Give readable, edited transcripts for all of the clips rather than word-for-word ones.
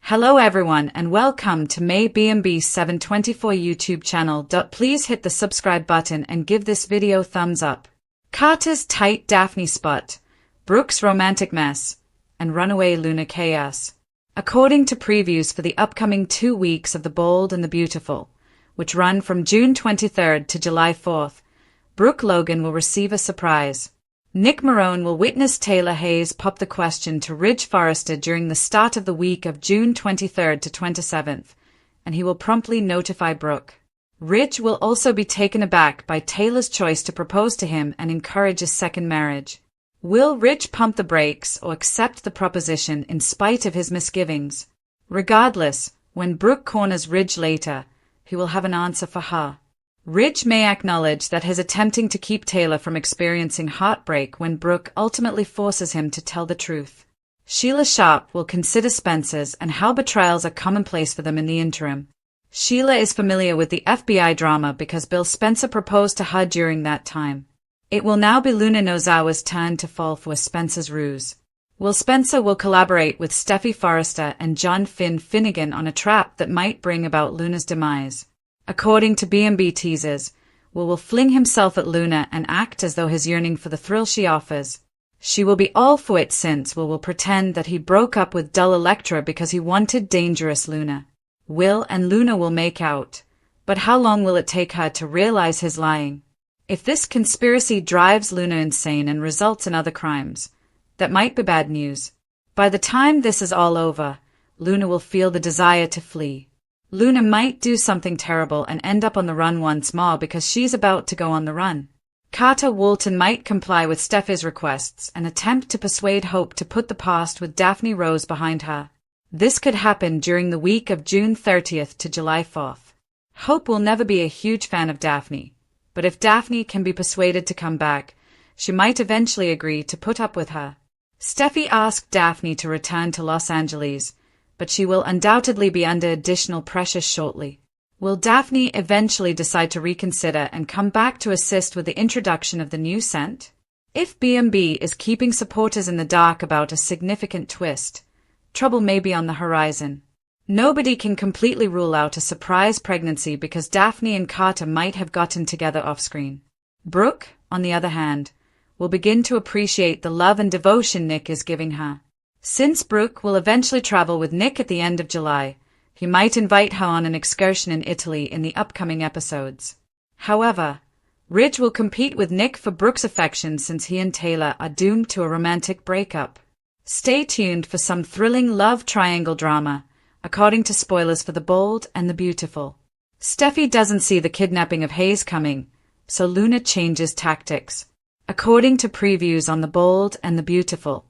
Hello everyone and welcome to May B&B 724 YouTube channel. Please hit the subscribe button and give this video thumbs up. Carter's tight Daphne spot, Brooke's romantic mess, and runaway Luna chaos. According to previews for the upcoming 2 weeks of The Bold and the Beautiful, which run from June 23rd to July 4th, Brooke Logan will receive a surprise. Nick Marone will witness Taylor Hayes pop the question to Ridge Forrester during the start of the week of June 23rd to 27th, and he will promptly notify Brooke. Ridge will also be taken aback by Taylor's choice to propose to him and encourage a second marriage. Will Ridge pump the brakes or accept the proposition in spite of his misgivings? Regardless, when Brooke corners Ridge later, he will have an answer for her. Ridge may acknowledge that his attempting to keep Taylor from experiencing heartbreak when Brooke ultimately forces him to tell the truth. Sheila Sharp will consider Spencer's and how betrayals are commonplace for them in the interim. Sheila is familiar with the FBI drama because Bill Spencer proposed to her during that time. It will now be Luna Nozawa's turn to fall for Spencer's ruse. Will Spencer collaborate with Steffi Forrester and John Finnegan on a trap that might bring about Luna's demise? According to B&B teasers, Will fling himself at Luna and act as though he's yearning for the thrill she offers. She will be all for it since Will pretend that he broke up with dull Electra because he wanted dangerous Luna. Will and Luna will make out, but how long will it take her to realize his lying? If this conspiracy drives Luna insane and results in other crimes, that might be bad news. By the time this is all over, Luna will feel the desire to flee. Luna might do something terrible and end up on the run once more because she's about to go on the run. Carter Walton might comply with Steffi's requests and attempt to persuade Hope to put the past with Daphne Rose behind her. This could happen during the week of June 30th to July 4th. Hope will never be a huge fan of Daphne, but if Daphne can be persuaded to come back, she might eventually agree to put up with her. Steffi asked Daphne to return to Los Angeles, but she will undoubtedly be under additional pressure shortly. Will Daphne eventually decide to reconsider and come back to assist with the introduction of the new scent? If B&B is keeping supporters in the dark about a significant twist, trouble may be on the horizon. Nobody can completely rule out a surprise pregnancy because Daphne and Carter might have gotten together off-screen. Brooke, on the other hand, will begin to appreciate the love and devotion Nick is giving her. Since Brooke will eventually travel with Nick at the end of July, he might invite her on an excursion in Italy in the upcoming episodes. However, Ridge will compete with Nick for Brooke's affection since he and Taylor are doomed to a romantic breakup. Stay tuned for some thrilling love triangle drama, according to spoilers for The Bold and the Beautiful. Steffi doesn't see the kidnapping of Hayes coming, so Luna changes tactics. According to previews on The Bold and the Beautiful,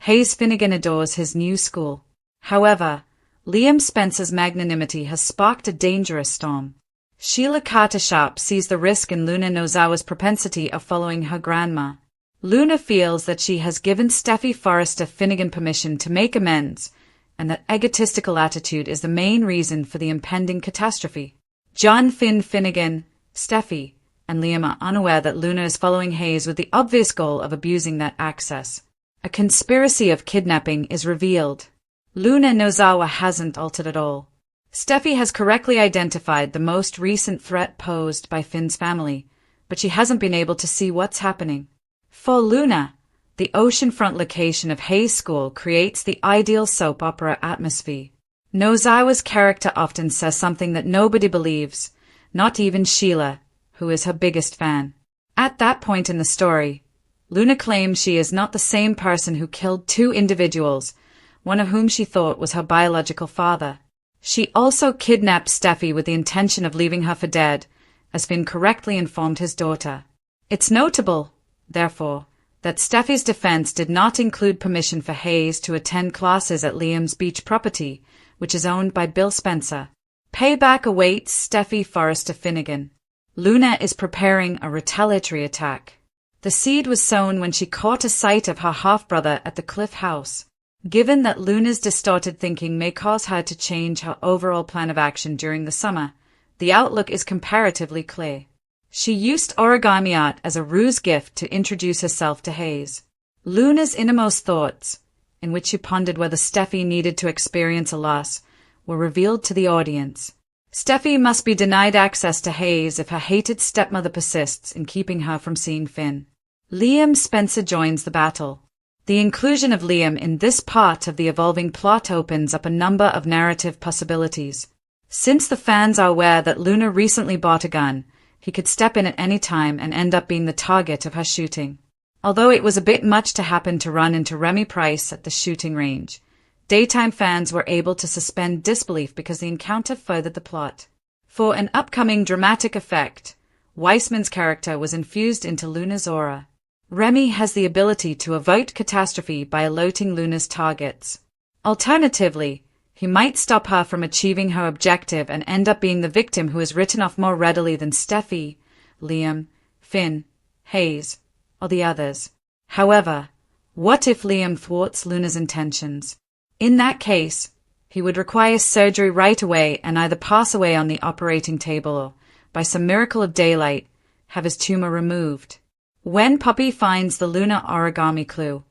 Hayes Finnegan adores his new school. However, Liam Spencer's magnanimity has sparked a dangerous storm. Sheila Carter Sharp sees the risk in Luna Nozawa's propensity of following her grandma. Luna feels that she has given Steffi Forrester Finnegan permission to make amends, and that egotistical attitude is the main reason for the impending catastrophe. John Finnegan, Steffi, and Liam are unaware that Luna is following Hayes with the obvious goal of abusing that access. A conspiracy of kidnapping is revealed. Luna Nozawa hasn't altered at all. Steffi has correctly identified the most recent threat posed by Finn's family, but she hasn't been able to see what's happening. For Luna, the oceanfront location of Hayes School creates the ideal soap opera atmosphere. Nozawa's character often says something that nobody believes, not even Sheila, who is her biggest fan. At that point in the story, Luna claims she is not the same person who killed 2 individuals, one of whom she thought was her biological father. She also kidnapped Steffi with the intention of leaving her for dead, as Finn correctly informed his daughter. It's notable, therefore, that Steffi's defense did not include permission for Hayes to attend classes at Liam's beach property, which is owned by Bill Spencer. Payback awaits Steffi Forrester Finnegan. Luna is preparing a retaliatory attack. The seed was sown when she caught a sight of her half-brother at the Cliff House. Given that Luna's distorted thinking may cause her to change her overall plan of action during the summer, the outlook is comparatively clear. She used origami art as a ruse gift to introduce herself to Hayes. Luna's innermost thoughts, in which she pondered whether Steffi needed to experience a loss, were revealed to the audience. Steffi must be denied access to Hayes if her hated stepmother persists in keeping her from seeing Finn. Liam Spencer joins the battle. The inclusion of Liam in this part of the evolving plot opens up a number of narrative possibilities. Since the fans are aware that Luna recently bought a gun, he could step in at any time and end up being the target of her shooting. Although it was a bit much to happen to run into Remy Price at the shooting range, daytime fans were able to suspend disbelief because the encounter furthered the plot. For an upcoming dramatic effect, Weissman's character was infused into Luna's aura. Remy has the ability to avert catastrophe by alerting Luna's targets. Alternatively, he might stop her from achieving her objective and end up being the victim who is written off more readily than Steffi, Liam, Finn, Hayes, or the others. However, what if Liam thwarts Luna's intentions? In that case, he would require surgery right away and either pass away on the operating table or, by some miracle of daylight, have his tumor removed. When Poppy finds the Luna origami clue,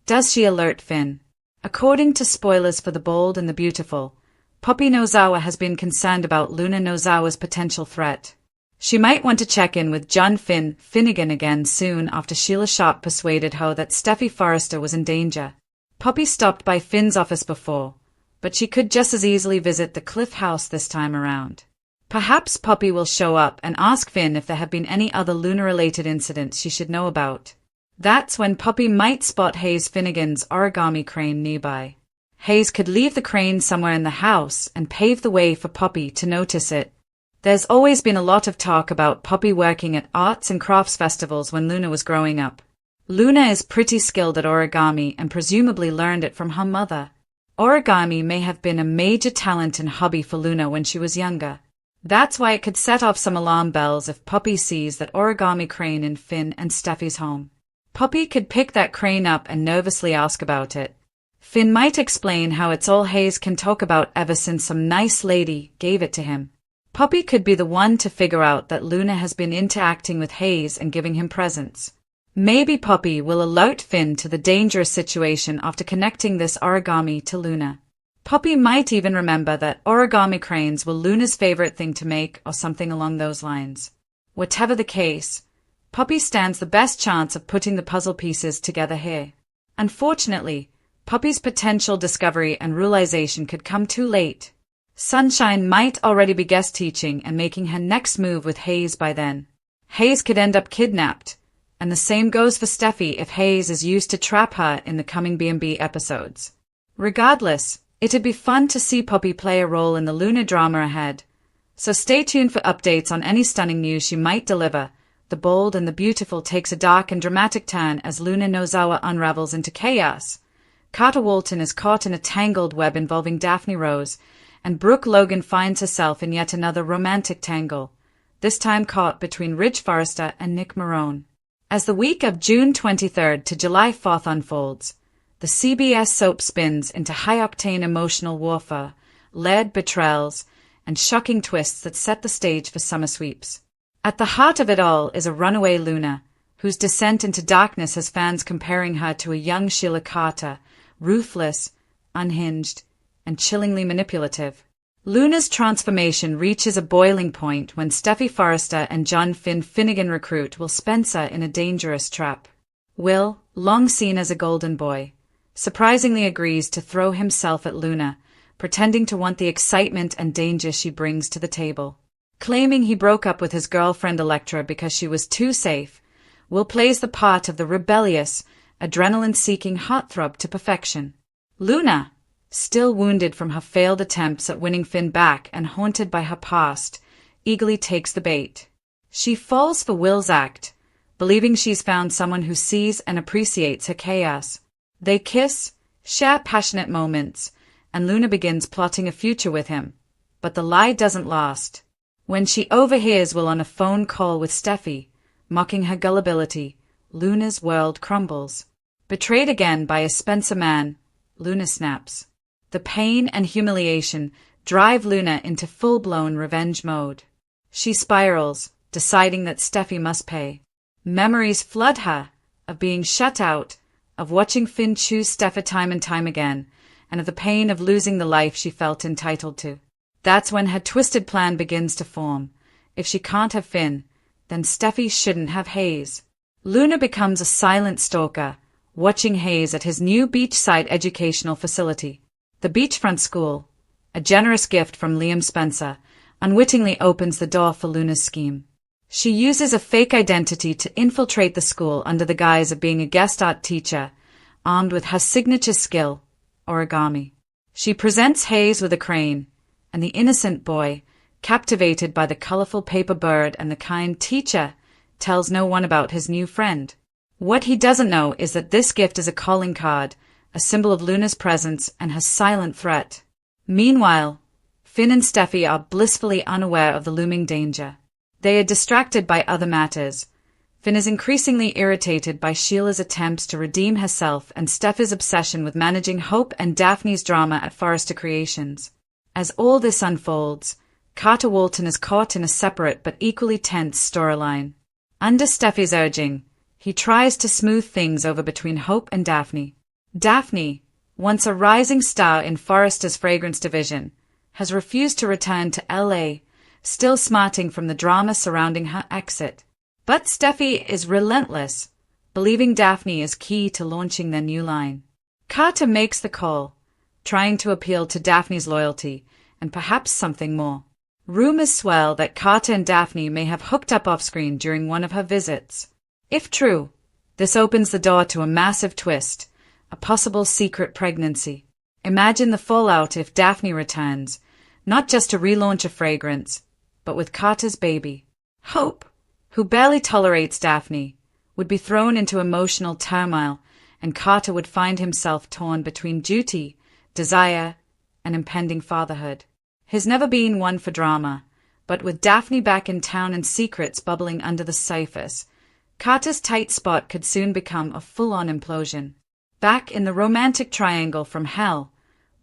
does she alert Finn? According to spoilers for The Bold and the Beautiful, Poppy Nozawa has been concerned about Luna Nozawa's potential threat. She might want to check in with John Finnegan again soon after Sheila Sharp persuaded her that Steffi Forrester was in danger. Poppy stopped by Finn's office before, but she could just as easily visit the Cliff House this time around. Perhaps Poppy will show up and ask Finn if there have been any other Luna-related incidents she should know about. That's when Poppy might spot Hayes Finnegan's origami crane nearby. Hayes could leave the crane somewhere in the house and pave the way for Poppy to notice it. There's always been a lot of talk about Poppy working at arts and crafts festivals when Luna was growing up. Luna is pretty skilled at origami and presumably learned it from her mother. Origami may have been a major talent and hobby for Luna when she was younger. That's why it could set off some alarm bells if Poppy sees that origami crane in Finn and Steffi's home. Poppy could pick that crane up and nervously ask about it. Finn might explain how it's all Hayes can talk about ever since some nice lady gave it to him. Poppy could be the one to figure out that Luna has been interacting with Hayes and giving him presents. Maybe Poppy will alert Finn to the dangerous situation after connecting this origami to Luna. Poppy might even remember that origami cranes were Luna's favorite thing to make or something along those lines. Whatever the case, Poppy stands the best chance of putting the puzzle pieces together here. Unfortunately, Poppy's potential discovery and realization could come too late. Sunshine might already be guest teaching and making her next move with Hayes by then. Hayes could end up kidnapped, and the same goes for Steffi if Hayes is used to trap her in the coming B&B episodes. Regardless, it'd be fun to see Poppy play a role in the Luna drama ahead, so stay tuned for updates on any stunning news she might deliver. The Bold and the Beautiful takes a dark and dramatic turn as Luna Nozawa unravels into chaos. Carter Walton is caught in a tangled web involving Daphne Rose, and Brooke Logan finds herself in yet another romantic tangle, this time caught between Ridge Forrester and Nick Marone. As the week of June 23rd to July 4th unfolds, the CBS soap spins into high-octane emotional warfare, layered betrayals, and shocking twists that set the stage for summer sweeps. At the heart of it all is a runaway Luna, whose descent into darkness has fans comparing her to a young Sheila Carter, ruthless, unhinged, and chillingly manipulative. Luna's transformation reaches a boiling point when Steffi Forrester and John Finnegan recruit Will Spencer in a dangerous trap. Will, long seen as a golden boy, surprisingly agrees to throw himself at Luna, pretending to want the excitement and danger she brings to the table. Claiming he broke up with his girlfriend Electra because she was too safe, Will plays the part of the rebellious, adrenaline-seeking heartthrob to perfection. Luna, still wounded from her failed attempts at winning Finn back and haunted by her past, eagerly takes the bait. She falls for Will's act, believing she's found someone who sees and appreciates her chaos. They kiss, share passionate moments, and Luna begins plotting a future with him. But the lie doesn't last. When she overhears Will on a phone call with Steffi, mocking her gullibility, Luna's world crumbles. Betrayed again by a Spencer man, Luna snaps. The pain and humiliation drive Luna into full-blown revenge mode. She spirals, deciding that Steffi must pay. Memories flood her, of being shut out, of watching Finn choose Steffi time and time again, and of the pain of losing the life she felt entitled to. That's when her twisted plan begins to form. If she can't have Finn, then Steffi shouldn't have Hayes. Luna becomes a silent stalker, watching Hayes at his new beachside educational facility. The beachfront school, a generous gift from Liam Spencer, unwittingly opens the door for Luna's scheme. She uses a fake identity to infiltrate the school under the guise of being a guest art teacher, armed with her signature skill, origami. She presents Hayes with a crane, and the innocent boy, captivated by the colorful paper bird and the kind teacher, tells no one about his new friend. What he doesn't know is that this gift is a calling card, a symbol of Luna's presence and her silent threat. Meanwhile, Finn and Steffi are blissfully unaware of the looming danger. They are distracted by other matters. Finn is increasingly irritated by Sheila's attempts to redeem herself and Steffi's obsession with managing Hope and Daphne's drama at Forrester Creations. As all this unfolds, Carter Walton is caught in a separate but equally tense storyline. Under Steffi's urging, he tries to smooth things over between Hope and Daphne. Daphne, once a rising star in Forrester's fragrance division, has refused to return to LA, still smarting from the drama surrounding her exit. But Steffi is relentless, believing Daphne is key to launching their new line. Carter makes the call, trying to appeal to Daphne's loyalty and perhaps something more. Rumors swell that Carter and Daphne may have hooked up off-screen during one of her visits. If true, this opens the door to a massive twist, a possible secret pregnancy. Imagine the fallout if Daphne returns, not just to relaunch a fragrance, but with Carter's baby. Hope, who barely tolerates Daphne, would be thrown into emotional turmoil, and Carter would find himself torn between duty, desire, and impending fatherhood. He's never been one for drama, but with Daphne back in town and secrets bubbling under the surface, Carter's tight spot could soon become a full-on implosion. Back in the romantic triangle from hell,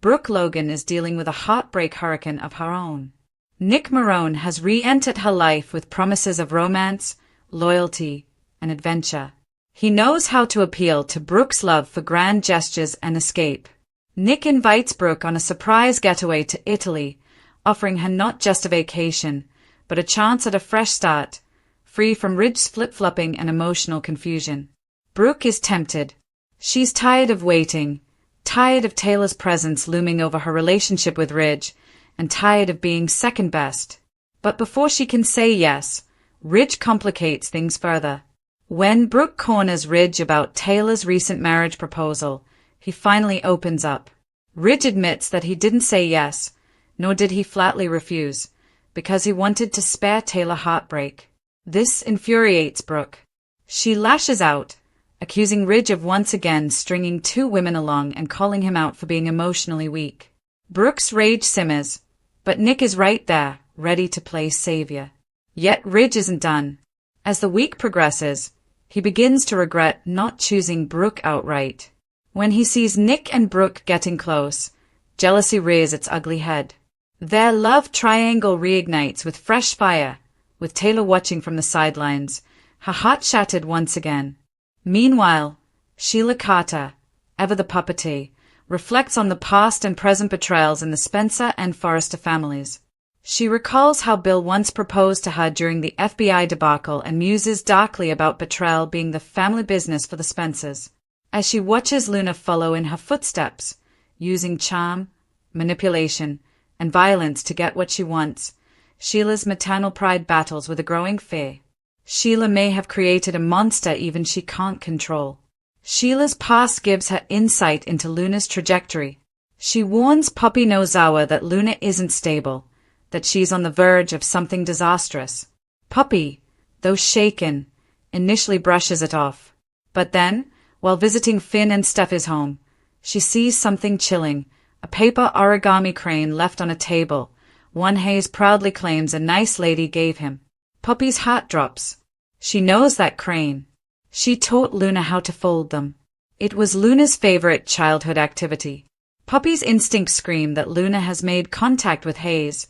Brooke Logan is dealing with a heartbreak hurricane of her own. Nick Marone has re-entered her life with promises of romance, loyalty, and adventure. He knows how to appeal to Brooke's love for grand gestures and escape. Nick invites Brooke on a surprise getaway to Italy, offering her not just a vacation, but a chance at a fresh start, free from Ridge's flip-flopping and emotional confusion. Brooke is tempted. She's tired of waiting, tired of Taylor's presence looming over her relationship with Ridge, and tired of being second best. But before she can say yes, Ridge complicates things further. When Brooke corners Ridge about Taylor's recent marriage proposal, he finally opens up. Ridge admits that he didn't say yes, nor did he flatly refuse, because he wanted to spare Taylor heartbreak. This infuriates Brooke. She lashes out, accusing Ridge of once again stringing two women along and calling him out for being emotionally weak. Brooke's rage simmers, but Nick is right there, ready to play savior. Yet Ridge isn't done. As the week progresses, he begins to regret not choosing Brooke outright. When he sees Nick and Brooke getting close, jealousy rears its ugly head. Their love triangle reignites with fresh fire, with Taylor watching from the sidelines, her heart shattered once again. Meanwhile, Sheila Carter, ever the puppetee, reflects on the past and present betrayals in the Spencer and Forrester families. She recalls how Bill once proposed to her during the FBI debacle and muses darkly about betrayal being the family business for the Spencers. As she watches Luna follow in her footsteps, using charm, manipulation, and violence to get what she wants, Sheila's maternal pride battles with a growing fear. Sheila may have created a monster even she can't control. Sheila's past gives her insight into Luna's trajectory. She warns Poppy Nozawa that Luna isn't stable, that she's on the verge of something disastrous. Poppy, though shaken, initially brushes it off. But then, while visiting Finn and Steffi's home, she sees something chilling, a paper origami crane left on a table, one Hayes proudly claims a nice lady gave him. Poppy's heart drops. She knows that crane. She taught Luna how to fold them. It was Luna's favorite childhood activity. Poppy's instincts scream that Luna has made contact with Hayes,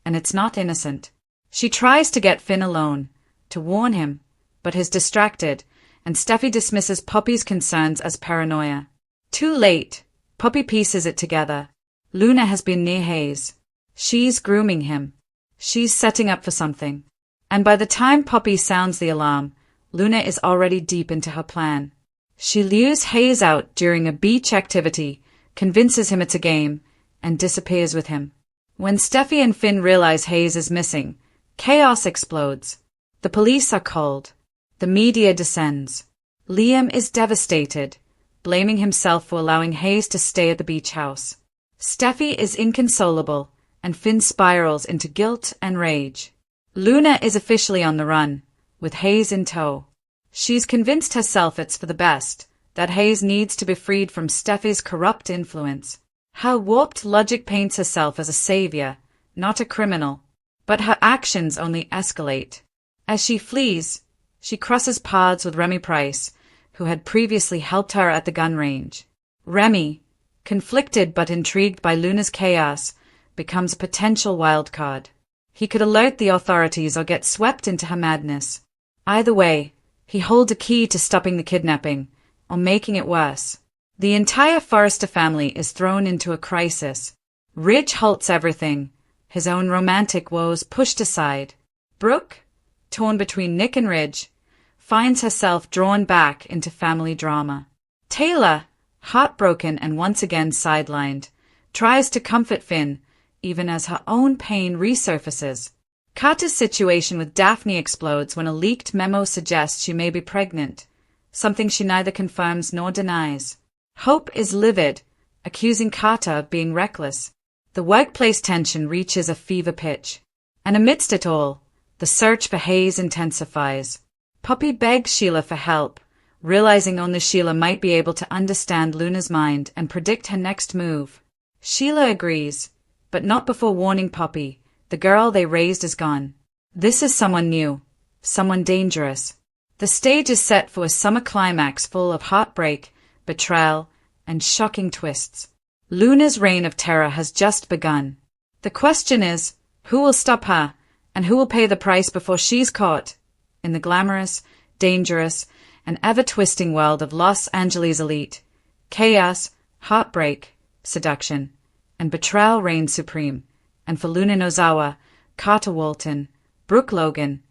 and it's not innocent. She tries to get Finn alone, to warn him, but he's distracted, and Steffi dismisses Poppy's concerns as paranoia. Too late, Poppy pieces it together. Luna has been near Hayes. She's grooming him. She's setting up for something. And by the time Poppy sounds the alarm, Luna is already deep into her plan. She lures Hayes out during a beach activity, convinces him it's a game, and disappears with him. When Steffi and Finn realize Hayes is missing, chaos explodes. The police are called. The media descends. Liam is devastated, blaming himself for allowing Hayes to stay at the beach house. Steffi is inconsolable, and Finn spirals into guilt and rage. Luna is officially on the run, with Hayes in tow. She's convinced herself it's for the best, that Hayes needs to be freed from Steffi's corrupt influence. Her warped logic paints herself as a savior, not a criminal, but her actions only escalate. As she flees, she crosses paths with Remy Price, who had previously helped her at the gun range. Remy, conflicted but intrigued by Luna's chaos, becomes a potential wildcard. He could alert the authorities or get swept into her madness. Either way, he holds a key to stopping the kidnapping, or making it worse. The entire Forrester family is thrown into a crisis. Ridge halts everything, his own romantic woes pushed aside. Brooke, torn between Nick and Ridge, finds herself drawn back into family drama. Taylor, heartbroken and once again sidelined, tries to comfort Finn, even as her own pain resurfaces. Carter's situation with Daphne explodes when a leaked memo suggests she may be pregnant, something she neither confirms nor denies. Hope is livid, accusing Carter of being reckless. The workplace tension reaches a fever pitch. And amidst it all, the search for Hayes intensifies. Poppy begs Sheila for help, realizing only Sheila might be able to understand Luna's mind and predict her next move. Sheila agrees, but not before warning Poppy, the girl they raised is gone. This is someone new, someone dangerous. The stage is set for a summer climax full of heartbreak, betrayal, and shocking twists. Luna's reign of terror has just begun. The question is, who will stop her, and who will pay the price before she's caught? In the glamorous, dangerous, and ever-twisting world of Los Angeles elite, chaos, heartbreak, seduction, and betrayal reign supreme. And for Luna Nozawa, Carter Walton, Brooke Logan,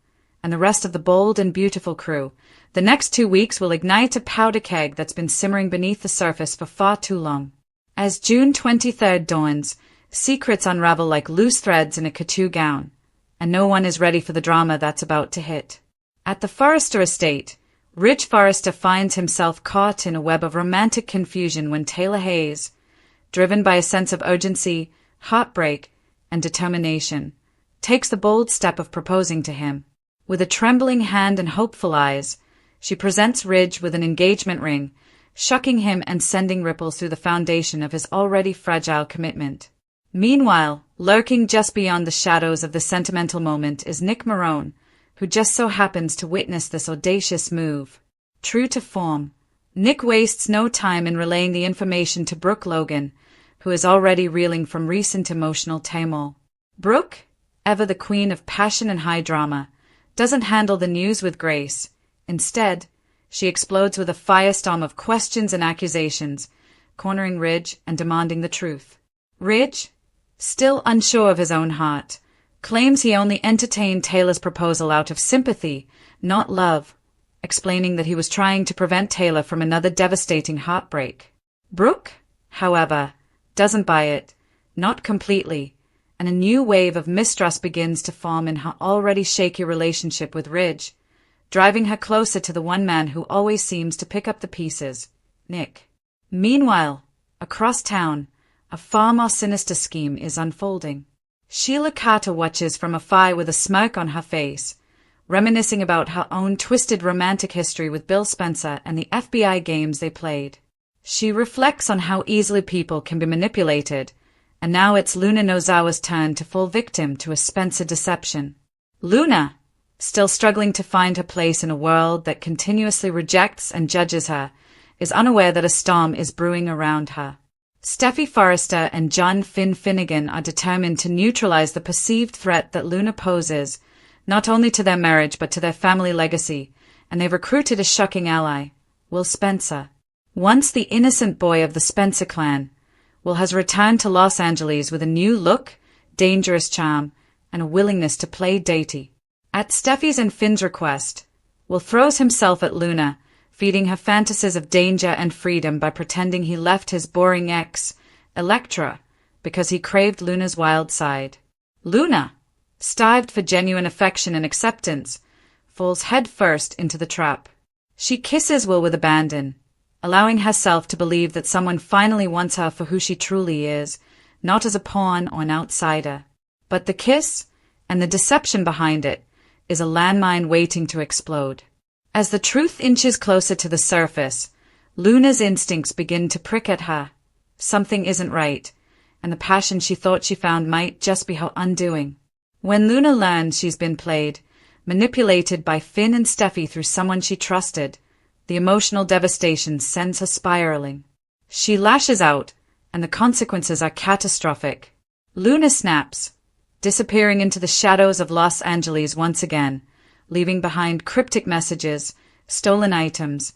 and the rest of the bold and beautiful crew, the next 2 weeks will ignite a powder keg that's been simmering beneath the surface for far too long. As June 23rd dawns, secrets unravel like loose threads in a couture gown, and no one is ready for the drama that's about to hit. At the Forrester estate, Ridge Forrester finds himself caught in a web of romantic confusion when Taylor Hayes, driven by a sense of urgency, heartbreak, and determination, takes the bold step of proposing to him. With a trembling hand and hopeful eyes, she presents Ridge with an engagement ring, shocking him and sending ripples through the foundation of his already fragile commitment. Meanwhile, lurking just beyond the shadows of the sentimental moment is Nick Marone, who just so happens to witness this audacious move. True to form, Nick wastes no time in relaying the information to Brooke Logan, who is already reeling from recent emotional turmoil. Brooke, ever the queen of passion and high drama, doesn't handle the news with grace. Instead, she explodes with a firestorm of questions and accusations, cornering Ridge and demanding the truth. Ridge, still unsure of his own heart, claims he only entertained Taylor's proposal out of sympathy, not love, explaining that he was trying to prevent Taylor from another devastating heartbreak. Brooke, however, doesn't buy it, not completely, and a new wave of mistrust begins to form in her already shaky relationship with Ridge, driving her closer to the one man who always seems to pick up the pieces, Nick. Meanwhile, across town, a far more sinister scheme is unfolding. Sheila Carter watches from afar with a smirk on her face, reminiscing about her own twisted romantic history with Bill Spencer and the FBI games they played. She reflects on how easily people can be manipulated, and now it's Luna Nozawa's turn to fall victim to a Spencer deception. Luna, still struggling to find her place in a world that continuously rejects and judges her, is unaware that a storm is brewing around her. Steffi Forrester and John Finnegan are determined to neutralize the perceived threat that Luna poses, not only to their marriage but to their family legacy, and they've recruited a shocking ally, Will Spencer. Once the innocent boy of the Spencer clan, Will has returned to Los Angeles with a new look, dangerous charm, and a willingness to play deity. At Steffi's and Finn's request, Will throws himself at Luna, feeding her fantasies of danger and freedom by pretending he left his boring ex, Electra, because he craved Luna's wild side. Luna, starved for genuine affection and acceptance, falls headfirst into the trap. She kisses Will with abandon, allowing herself to believe that someone finally wants her for who she truly is, not as a pawn or an outsider. But the kiss, and the deception behind it, is a landmine waiting to explode. As the truth inches closer to the surface, Luna's instincts begin to prick at her. Something isn't right, and the passion she thought she found might just be her undoing. When Luna learns she's been played, manipulated by Finn and Steffi through someone she trusted, the emotional devastation sends her spiraling. She lashes out, and the consequences are catastrophic. Luna snaps, disappearing into the shadows of Los Angeles once again, leaving behind cryptic messages, stolen items,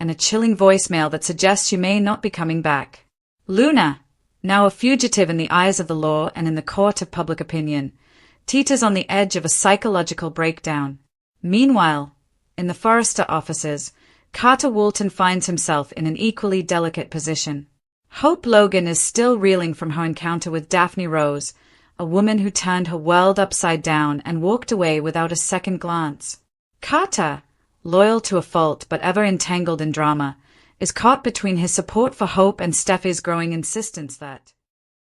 and a chilling voicemail that suggests she may not be coming back. Luna, now a fugitive in the eyes of the law and in the court of public opinion, teeters on the edge of a psychological breakdown. Meanwhile, in the Forrester offices, Carter Walton finds himself in an equally delicate position. Hope Logan is still reeling from her encounter with Daphne Rose, a woman who turned her world upside down and walked away without a second glance. Carter, loyal to a fault but ever entangled in drama, is caught between his support for Hope and Steffi's growing insistence that